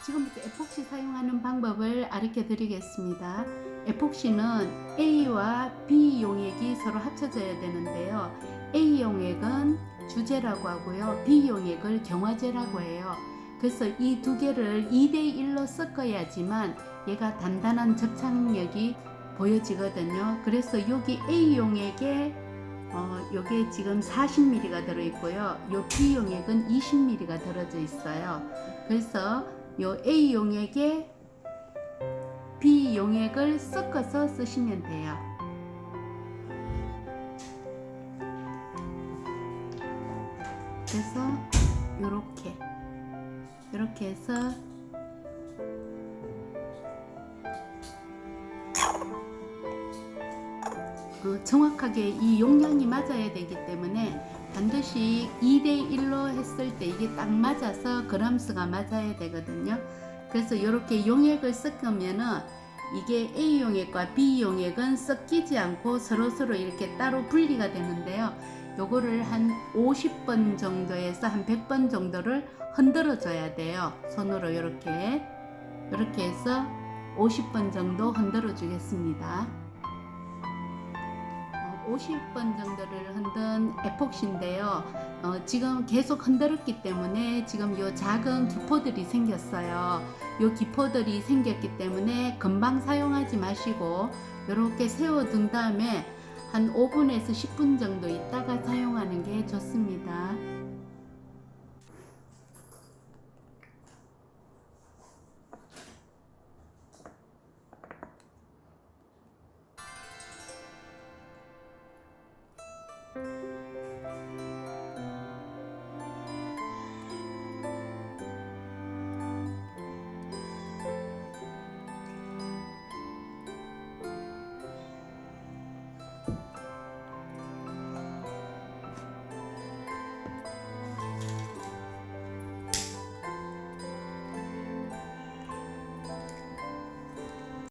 지금부터 에폭시 사용하는 방법을 가르쳐 드리겠습니다. 에폭시는 A와 B 용액이 서로 합쳐져야 되는데요. A 용액은 주재라고 하고요. B 용액을 경화제라고 해요. 그래서 이 두 개를 2대1로 섞어야지만 얘가 단단한 접착력이 보여지거든요. 그래서 여기 A 용액에 요게 지금 40ml가 들어있고요. 요 B 용액은 20ml가 들어져 있어요. 그래서 요 A 용액에 B 용액을 섞어서 쓰시면 돼요. 그래서 요렇게 해서 정확하게 이 용량이 맞아야 되기 때문에 반드시 2대1로 했을 때 이게 딱 맞아서 그람수가 맞아야 되거든요. 그래서 이렇게 용액을 섞으면은 이게 A 용액과 B 용액은 섞이지 않고 서로서로 이렇게 따로 분리가 되는데요. 요거를 한 50번 정도에서 한 100번 정도를 흔들어 줘야 돼요. 손으로 이렇게 해서 50번 정도 흔들어 주겠습니다. 50번 정도를 흔든 에폭시인데요. 지금 계속 흔들었기 때문에 지금 요 작은 기포들이 생겼어요. 요 기포들이 생겼기 때문에 금방 사용하지 마시고 이렇게 세워둔 다음에 한 5분에서 10분 정도 있다가 사용하는 게 좋습니다.